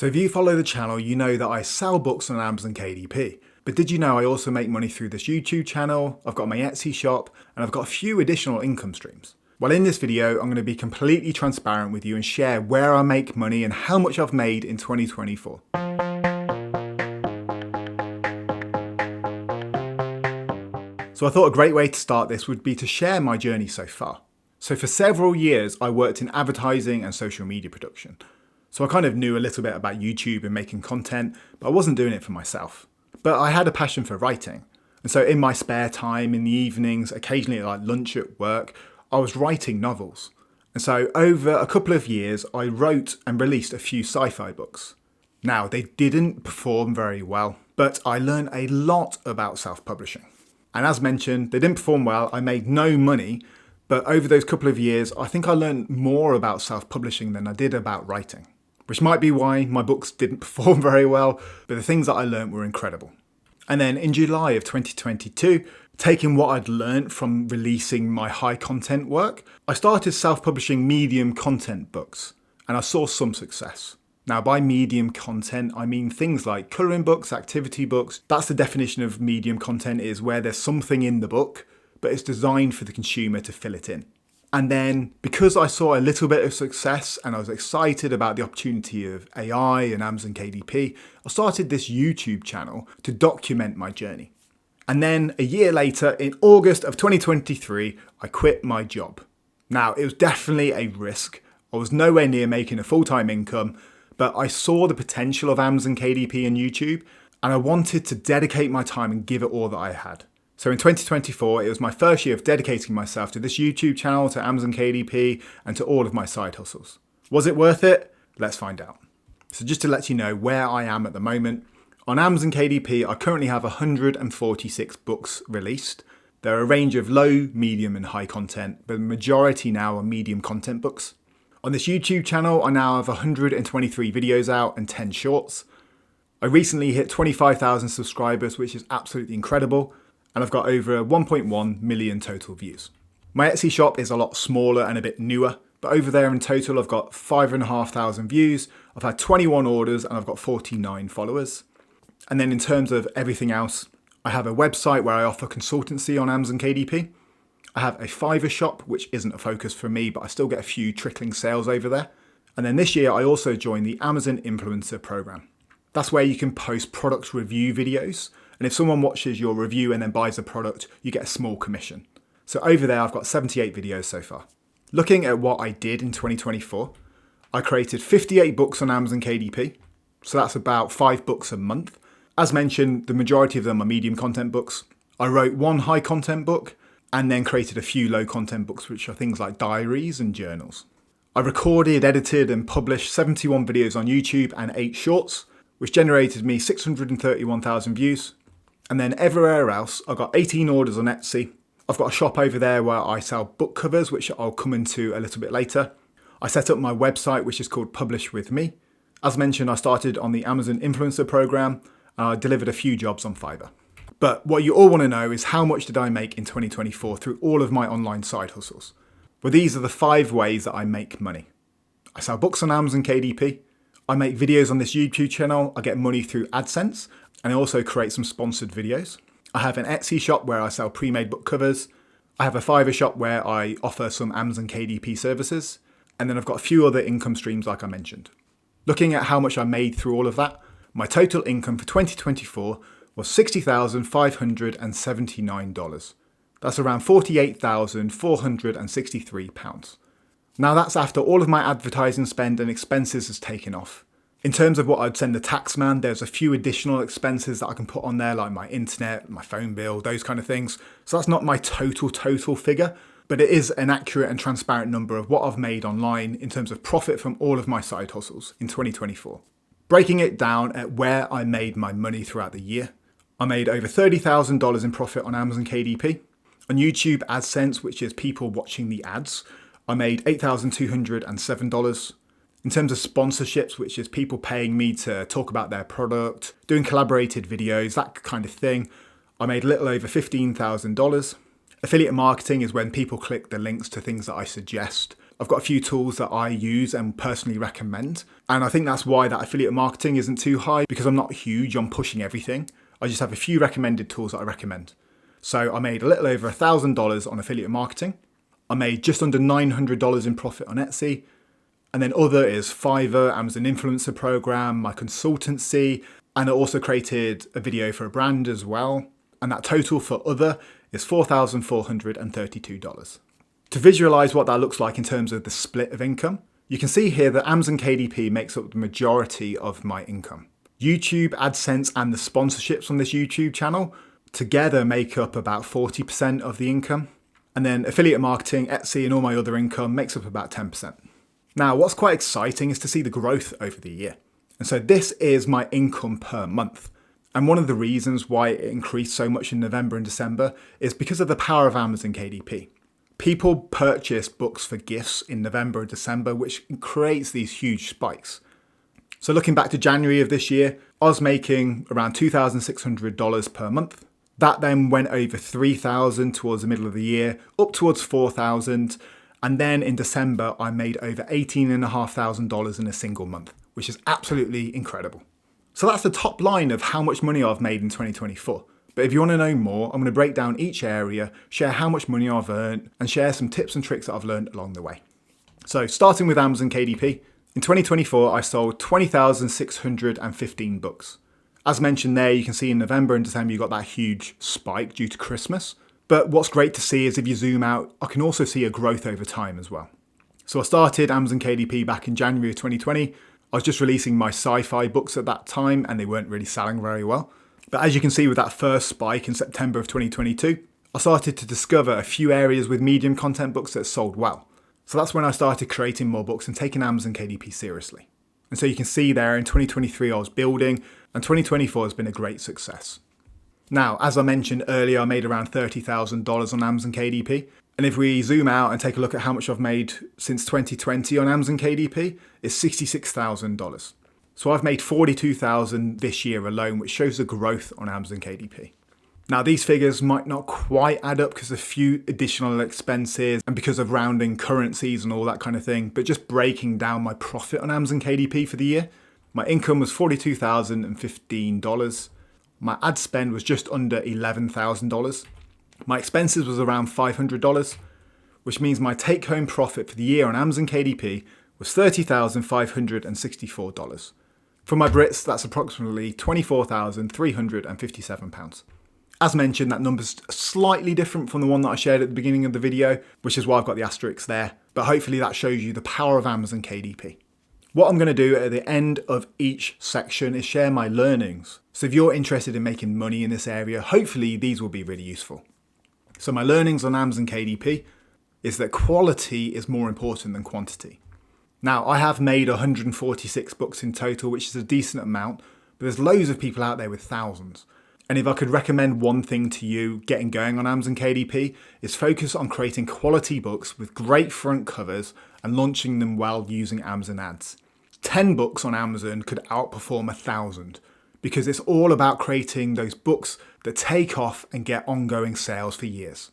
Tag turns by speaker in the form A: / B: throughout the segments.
A: So if you follow the channel, you know that I sell books on Amazon KDP. But did you know I also make money through this YouTube channel? I've got my Etsy shop, and I've got a few additional income streams. Well, in this video, I'm going to be completely transparent with you and share where I make money and how much I've made in 2024. So I thought a great way to start this would be to share my journey so far. So for several years, I worked in advertising and social media production. So I kind of knew a little bit about YouTube and making content, but I wasn't doing it for myself. But I had a passion for writing. And so in my spare time, in the evenings, occasionally at like lunch at work, I was writing novels. And so over a couple of years, I wrote and released a few sci-fi books. Now, they didn't perform very well, but I learned a lot about self-publishing. And as mentioned, they didn't perform well. I made no money, but over those couple of years, I think I learned more about self-publishing than I did about writing. Which might be why my books didn't perform very well, but the things that I learned were incredible. And then in July of 2022, taking what I'd learned from releasing my high content work, I started self-publishing medium content books, and I saw some success. Now by medium content, I mean things like colouring books, activity books. That's the definition of medium content, is where there's something in the book, but it's designed for the consumer to fill it in. And then because I saw a little bit of success and I was excited about the opportunity of AI and Amazon KDP, I started this YouTube channel to document my journey. And then a year later, in August of 2023, I quit my job. Now, it was definitely a risk. I was nowhere near making a full-time income, but I saw the potential of Amazon KDP and YouTube, and I wanted to dedicate my time and give it all that I had. So in 2024, it was my first year of dedicating myself to this YouTube channel, to Amazon KDP, and to all of my side hustles. Was it worth it? Let's find out. So just to let you know where I am at the moment, on Amazon KDP, I currently have 146 books released. There are a range of low, medium, and high content, but the majority now are medium content books. On this YouTube channel, I now have 123 videos out and 10 shorts. I recently hit 25,000 subscribers, which is absolutely incredible. And I've got over 1.1 million total views. My Etsy shop is a lot smaller and a bit newer, but over there in total I've got 5,500 views, I've had 21 orders, and I've got 49 followers. And then in terms of everything else, I have a website where I offer consultancy on Amazon KDP. I have a Fiverr shop, which isn't a focus for me, but I still get a few trickling sales over there. And then this year I also joined the Amazon Influencer Program. That's where you can post product review videos. And if someone watches your review and then buys a product, you get a small commission. So over there, I've got 78 videos so far. Looking at what I did in 2024, I created 58 books on Amazon KDP. So that's about 5 books a month. As mentioned, the majority of them are medium content books. I wrote one high content book and then created a few low content books, which are things like diaries and journals. I recorded, edited, and published 71 videos on YouTube and 8 shorts, which generated me 631,000 views. And then everywhere else, I've got 18 orders on Etsy. I've got a shop over there where I sell book covers, which I'll come into a little bit later. I set up my website, which is called Publish With Me. As mentioned, I started on the Amazon Influencer Program. I delivered a few jobs on Fiverr. But what you all want to know is how much did I make in 2024 through all of my online side hustles? Well, these are the 5 ways that I make money. I sell books on Amazon KDP. I make videos on this YouTube channel. I get money through AdSense. And I also create some sponsored videos. I have an Etsy shop where I sell pre-made book covers. I have a Fiverr shop where I offer some Amazon KDP services. And then I've got a few other income streams like I mentioned. Looking at how much I made through all of that, my total income for 2024 was $60,579. That's around £48,463. Now that's after all of my advertising spend and expenses is taken off. In terms of what I'd send the tax man, there's a few additional expenses that I can put on there, like my internet, my phone bill, those kind of things. So that's not my total figure, but it is an accurate and transparent number of what I've made online in terms of profit from all of my side hustles in 2024. Breaking it down at where I made my money throughout the year, I made over $30,000 in profit on Amazon KDP. On YouTube AdSense, which is people watching the ads, I made $8,207. In terms of sponsorships, which is people paying me to talk about their product, doing collaborated videos, that kind of thing, I made a little over $15,000. Affiliate marketing is when people click the links to things that I suggest. I've got a few tools that I use and personally recommend. And I think that's why that affiliate marketing isn't too high, because I'm not huge on pushing everything. I just have a few recommended tools that I recommend. So I made a little over $1,000 on affiliate marketing. I made just under $900 in profit on Etsy. And then other is Fiverr, Amazon Influencer Program, my consultancy, and I also created a video for a brand as well. And that total for other is $4,432. To visualize what that looks like in terms of the split of income, you can see here that Amazon KDP makes up the majority of my income. YouTube, AdSense, and the sponsorships on this YouTube channel together make up about 40% of the income. And then affiliate marketing, Etsy, and all my other income makes up about 10%. Now, what's quite exciting is to see the growth over the year. And so this is my income per month. And one of the reasons why it increased so much in November and December is because of the power of Amazon KDP. People purchase books for gifts in November and December, which creates these huge spikes. So looking back to January of this year, I was making around $2,600 per month. That then went over $3,000 towards the middle of the year, up towards $4,000. And then in December, I made over $18,500 in a single month, which is absolutely incredible. So that's the top line of how much money I've made in 2024. But if you want to know more, I'm going to break down each area, share how much money I've earned, and share some tips and tricks that I've learned along the way. So starting with Amazon KDP, in 2024, I sold 20,615 books. As mentioned there, you can see in November and December, you got that huge spike due to Christmas. But what's great to see is if you zoom out, I can also see a growth over time as well. So I started Amazon KDP back in January of 2020. I was just releasing my sci-fi books at that time and they weren't really selling very well. But as you can see with that first spike in September of 2022, I started to discover a few areas with medium content books that sold well. So that's when I started creating more books and taking Amazon KDP seriously. And so you can see there in 2023 I was building, and 2024 has been a great success. Now, as I mentioned earlier, I made around $30,000 on Amazon KDP. And if we zoom out and take a look at how much I've made since 2020 on Amazon KDP, it's $66,000. So I've made $42,000 this year alone, which shows the growth on Amazon KDP. Now, these figures might not quite add up because of a few additional expenses and because of rounding currencies and all that kind of thing, but just breaking down my profit on Amazon KDP for the year, my income was $42,015. My ad spend was just under $11,000. My expenses was around $500, which means my take-home profit for the year on Amazon KDP was $30,564. For my Brits, that's approximately £24,357. As mentioned, that number's slightly different from the one that I shared at the beginning of the video, which is why I've got the asterisks there, but hopefully that shows you the power of Amazon KDP. What I'm going to do at the end of each section is share my learnings. So if you're interested in making money in this area, hopefully these will be really useful. So my learnings on Amazon KDP is that quality is more important than quantity. Now, I have made 146 books in total, which is a decent amount, but there's loads of people out there with thousands. And if I could recommend one thing to you getting going on Amazon KDP, is focus on creating quality books with great front covers and launching them well using Amazon ads. 10 books on Amazon could outperform 1,000 because it's all about creating those books that take off and get ongoing sales for years.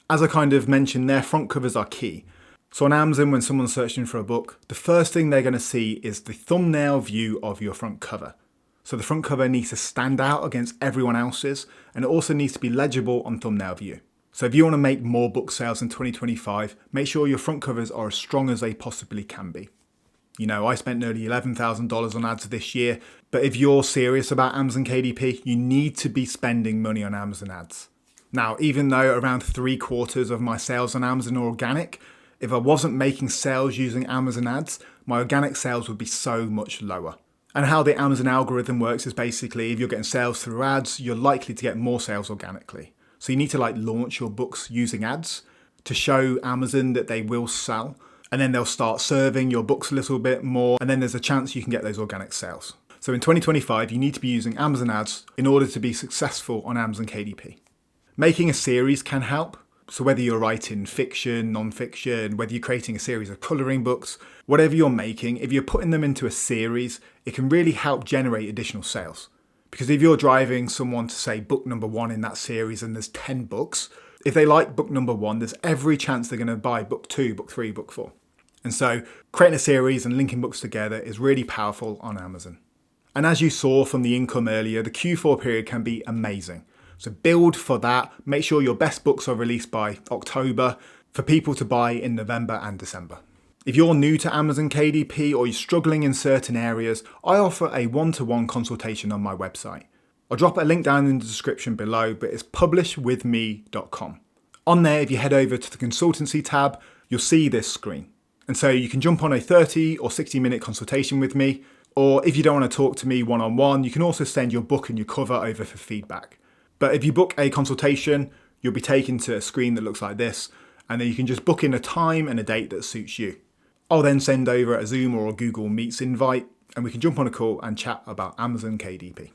A: As I kind of mentioned there, front covers are key. So on Amazon, when someone's searching for a book, the first thing they're going to see is the thumbnail view of your front cover. So the front cover needs to stand out against everyone else's, and it also needs to be legible on thumbnail view. So if you want to make more book sales in 2025, make sure your front covers are as strong as they possibly can be. You know, I spent nearly $11,000 on ads this year, but if you're serious about Amazon KDP, you need to be spending money on Amazon ads. Now, even though around 3/4 of my sales on Amazon are organic, if I wasn't making sales using Amazon ads, my organic sales would be so much lower. And how the Amazon algorithm works is basically if you're getting sales through ads, you're likely to get more sales organically. So you need to launch your books using ads to show Amazon that they will sell. And then they'll start serving your books a little bit more. And then there's a chance you can get those organic sales. So in 2025, you need to be using Amazon ads in order to be successful on Amazon KDP. Making a series can help. So whether you're writing fiction, non-fiction, whether you're creating a series of colouring books, whatever you're making, if you're putting them into a series, it can really help generate additional sales. Because if you're driving someone to say book number 1 in that series and there's 10 books, if they like book number 1, there's every chance they're going to buy book 2, book 3, book 4. And so creating a series and linking books together is really powerful on Amazon. And as you saw from the income earlier, the Q4 period can be amazing. So build for that. Make sure your best books are released by October for people to buy in November and December. If you're new to Amazon KDP or you're struggling in certain areas, I offer a one-to-one consultation on my website. I'll drop a link down in the description below, but it's publishwithme.com. On there, if you head over to the consultancy tab, you'll see this screen. And so you can jump on a 30 or 60-minute consultation with me, or if you don't want to talk to me one-on-one, you can also send your book and your cover over for feedback. But if you book a consultation, you'll be taken to a screen that looks like this, and then you can just book in a time and a date that suits you. I'll then send over a Zoom or a Google Meets invite, and we can jump on a call and chat about Amazon KDP.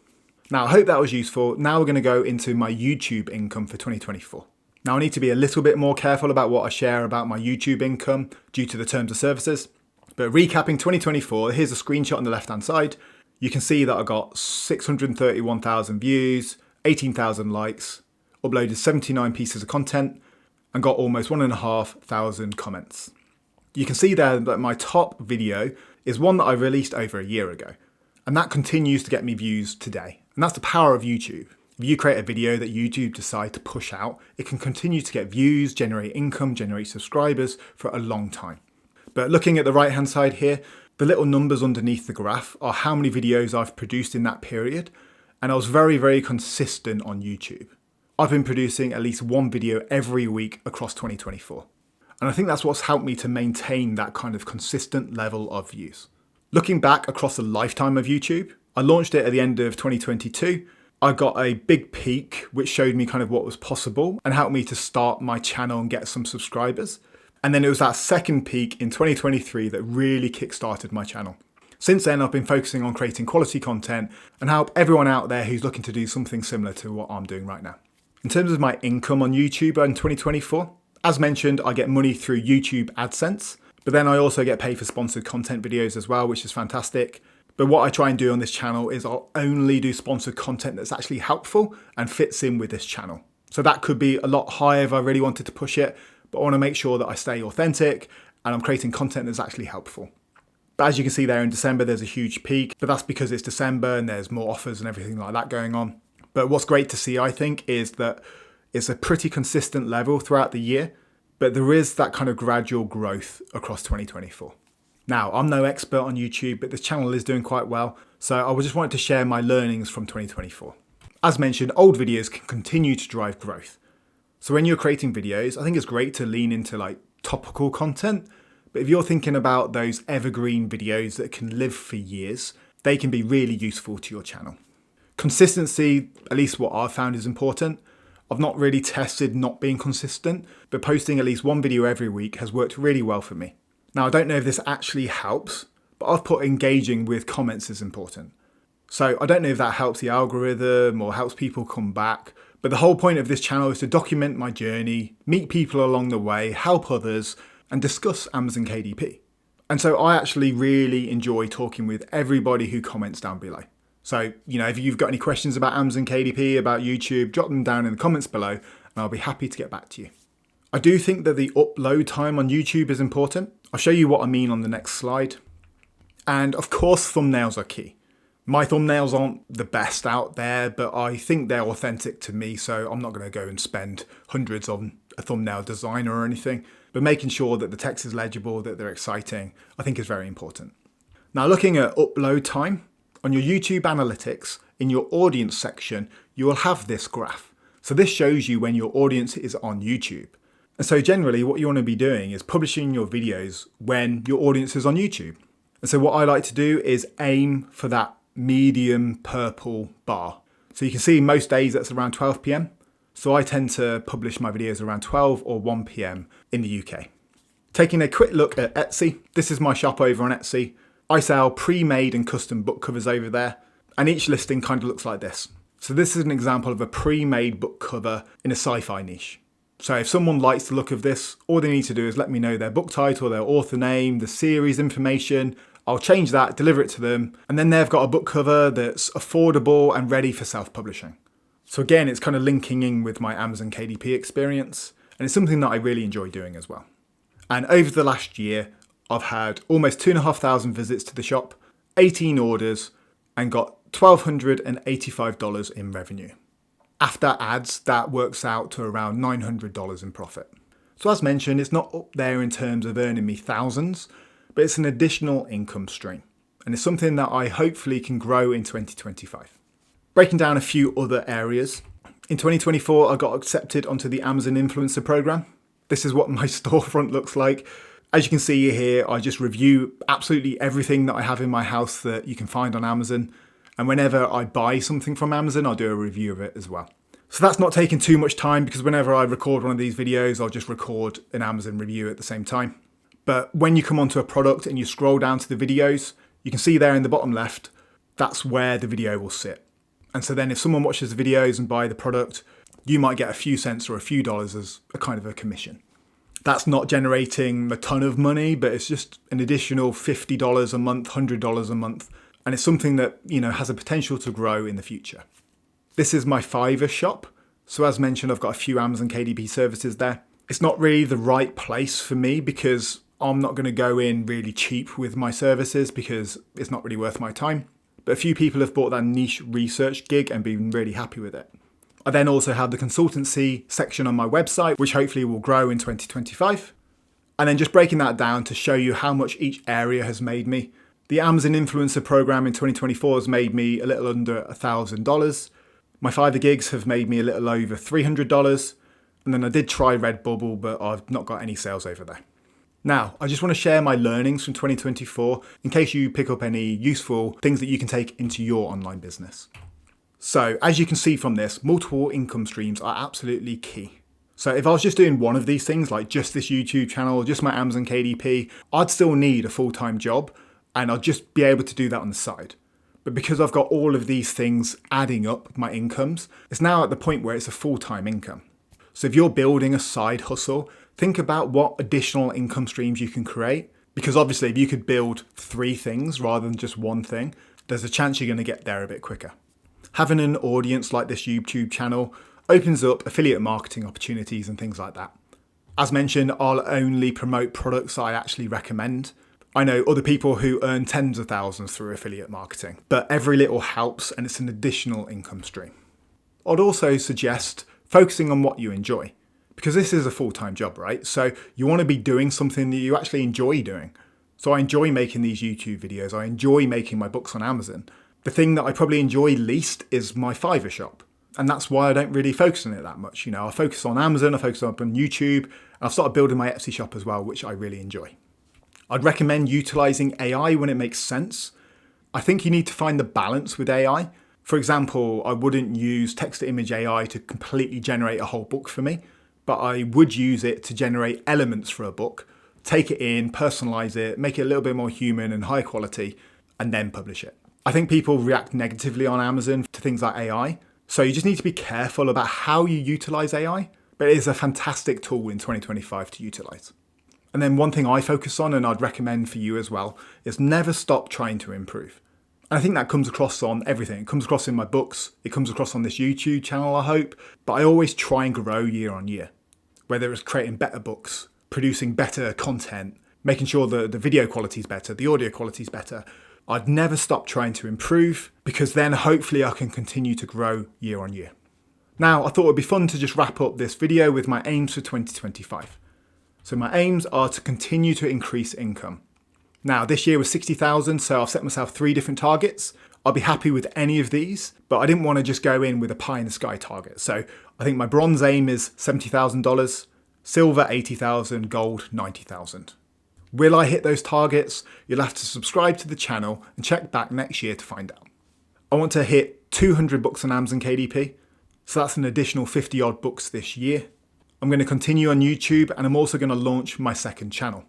A: Now, I hope that was useful. Now we're going to go into my YouTube income for 2024. Now, I need to be a little bit more careful about what I share about my YouTube income due to the terms of services. But recapping 2024, here's a screenshot on the left-hand side. You can see that I got 631,000 views, 18,000 likes, uploaded 79 pieces of content, and got almost 1,500 comments. You can see there that my top video is one that I released over a year ago. And that continues to get me views today. And that's the power of YouTube. If you create a video that YouTube decide to push out, it can continue to get views, generate income, generate subscribers for a long time. But looking at the right hand side here, the little numbers underneath the graph are how many videos I've produced in that period. And I was very, very consistent on YouTube. I've been producing at least one video every week across 2024. And I think that's what's helped me to maintain that kind of consistent level of views. Looking back across the lifetime of YouTube, I launched it at the end of 2022. I got a big peak, which showed me kind of what was possible and helped me to start my channel and get some subscribers. And then it was that second peak in 2023 that really kickstarted my channel. Since then, I've been focusing on creating quality content and help everyone out there who's looking to do something similar to what I'm doing right now. In terms of my income on YouTube in 2024, as mentioned, I get money through YouTube AdSense, but then I also get paid for sponsored content videos as well, which is fantastic. But what I try and do on this channel is I'll only do sponsored content that's actually helpful and fits in with this channel. So that could be a lot higher if I really wanted to push it, but I want to make sure that I stay authentic and I'm creating content that's actually helpful. But as you can see there in December, there's a huge peak, but that's because it's December and there's more offers and everything like that going on. But what's great to see, I think, is that it's a pretty consistent level throughout the year, but there is that kind of gradual growth across 2024. Now, I'm no expert on YouTube, but this channel is doing quite well, so I just wanted to share my learnings from 2024. As mentioned, old videos can continue to drive growth. So when you're creating videos, I think it's great to lean into like topical content, but if you're thinking about those evergreen videos that can live for years, they can be really useful to your channel. Consistency, at least what I've found, is important. I've not really tested not being consistent, but posting at least one video every week has worked really well for me. Now, I don't know if this actually helps, but I've put engaging with comments is important. So I don't know if that helps the algorithm or helps people come back, but the whole point of this channel is to document my journey, meet people along the way, help others, and discuss Amazon KDP. And so I actually really enjoy talking with everybody who comments down below. So, if you've got any questions about Amazon KDP, about YouTube, drop them down in the comments below, and I'll be happy to get back to you. I do think that the upload time on YouTube is important. I'll show you what I mean on the next slide. And of course, thumbnails are key. My thumbnails aren't the best out there, but I think they're authentic to me, so I'm not going to go and spend hundreds on a thumbnail designer or anything. But making sure that the text is legible, that they're exciting, I think is very important. Now, looking at upload time, on your YouTube analytics, in your audience section, you will have this graph. So this shows you when your audience is on YouTube. And so generally what you want to be doing is publishing your videos when your audience is on YouTube. And so what I like to do is aim for that medium purple bar. So you can see most days that's around 12 p.m. So I tend to publish my videos around 12 or 1 p.m. in the UK. Taking a quick look at Etsy. This is my shop over on Etsy. I sell pre-made and custom book covers over there, and each listing kind of looks like this. So this is an example of a pre-made book cover in a sci-fi niche. So if someone likes the look of this, all they need to do is let me know their book title, their author name, the series information. I'll change that, deliver it to them, and then they've got a book cover that's affordable and ready for self-publishing. So again, it's kind of linking in with my Amazon KDP experience, and it's something that I really enjoy doing as well. And over the last year, I've had almost 2,500 visits to the shop, 18 orders, and got $1,285 in revenue. After ads, that works out to around $900 in profit. So as mentioned, it's not up there in terms of earning me thousands, but it's an additional income stream. And it's something that I hopefully can grow in 2025. Breaking down a few other areas. In 2024, I got accepted onto the Amazon Influencer Program. This is what my storefront looks like. As you can see here, I just review absolutely everything that I have in my house that you can find on Amazon. And whenever I buy something from Amazon, I'll do a review of it as well. So that's not taking too much time because whenever I record one of these videos, I'll just record an Amazon review at the same time. But when you come onto a product and you scroll down to the videos, you can see there in the bottom left, that's where the video will sit. And so then if someone watches the videos and buy the product, you might get a few cents or a few dollars as a kind of a commission. That's not generating a ton of money, but it's just an additional $50 a month, $100 a month. And it's something that, has a potential to grow in the future. This is my Fiverr shop. So as mentioned, I've got a few Amazon KDP services there. It's not really the right place for me because I'm not going to go in really cheap with my services because it's not really worth my time. But a few people have bought that niche research gig and been really happy with it. I then also have the consultancy section on my website, which hopefully will grow in 2025. And then just breaking that down to show you how much each area has made me. The Amazon Influencer Program in 2024 has made me a little under $1,000. My Fiverr gigs have made me a little over $300. And then I did try Redbubble, but I've not got any sales over there. Now, I just want to share my learnings from 2024 in case you pick up any useful things that you can take into your online business. So as you can see from this, multiple income streams are absolutely key. So if I was just doing one of these things, like just this YouTube channel, just my Amazon KDP, I'd still need a full-time job and I'd just be able to do that on the side. But because I've got all of these things adding up my incomes, it's now at the point where it's a full-time income. So if you're building a side hustle, think about what additional income streams you can create. Because obviously if you could build 3 things rather than just one thing, there's a chance you're going to get there a bit quicker. Having an audience like this YouTube channel opens up affiliate marketing opportunities and things like that. As mentioned, I'll only promote products I actually recommend. I know other people who earn tens of thousands through affiliate marketing, but every little helps and it's an additional income stream. I'd also suggest focusing on what you enjoy, because this is a full-time job, right? So you want to be doing something that you actually enjoy doing. So I enjoy making these YouTube videos. I enjoy making my books on Amazon. The thing that I probably enjoy least is my Fiverr shop. And that's why I don't really focus on it that much. I focus on Amazon, I focus on YouTube, and I've started building my Etsy shop as well, which I really enjoy. I'd recommend utilizing AI when it makes sense. I think you need to find the balance with AI. For example, I wouldn't use text-to-image AI to completely generate a whole book for me, but I would use it to generate elements for a book, take it in, personalize it, make it a little bit more human and high quality, and then publish it. I think people react negatively on Amazon to things like AI. So you just need to be careful about how you utilize AI, but it is a fantastic tool in 2025 to utilize. And then one thing I focus on, and I'd recommend for you as well, is never stop trying to improve. And I think that comes across on everything. It comes across in my books. It comes across on this YouTube channel, I hope. But I always try and grow year on year, whether it's creating better books, producing better content, making sure the video quality is better, the audio quality is better. I'd never stop trying to improve because then hopefully I can continue to grow year on year. Now, I thought it'd be fun to just wrap up this video with my aims for 2025. So my aims are to continue to increase income. Now, this year was 60,000, so I've set myself 3 different targets. I'll be happy with any of these, but I didn't want to just go in with a pie in the sky target. So I think my bronze aim is $70,000, silver 80,000, gold 90,000. Will I hit those targets? You'll have to subscribe to the channel and check back next year to find out. I want to hit 200 books on Amazon KDP, so that's an additional 50 odd books this year. I'm going to continue on YouTube and I'm also going to launch my second channel.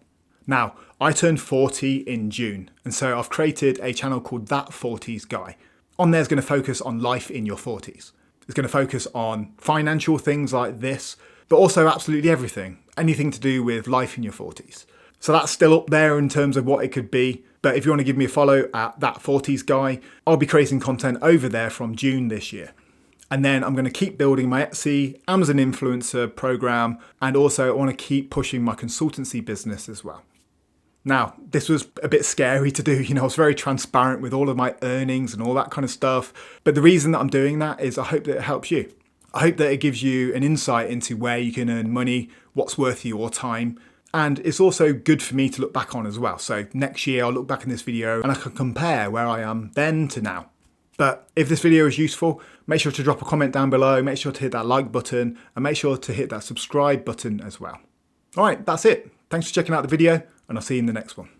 A: Now, I turned 40 in June, and so I've created a channel called That 40s Guy. On there is going to focus on life in your 40s. It's going to focus on financial things like this, but also absolutely everything, anything to do with life in your 40s. So that's still up there in terms of what it could be. But if you want to give me a follow at That 40s Guy, I'll be creating content over there from June this year. And then I'm going to keep building my Etsy, Amazon influencer program, and also I want to keep pushing my consultancy business as well. Now, this was a bit scary to do, I was very transparent with all of my earnings and all that kind of stuff. But the reason that I'm doing that is I hope that it helps you. I hope that it gives you an insight into where you can earn money, what's worth your time. And it's also good for me to look back on as well. So next year I'll look back in this video and I can compare where I am then to now. But if this video is useful, make sure to drop a comment down below, make sure to hit that like button and make sure to hit that subscribe button as well. All right, that's it. Thanks for checking out the video and I'll see you in the next one.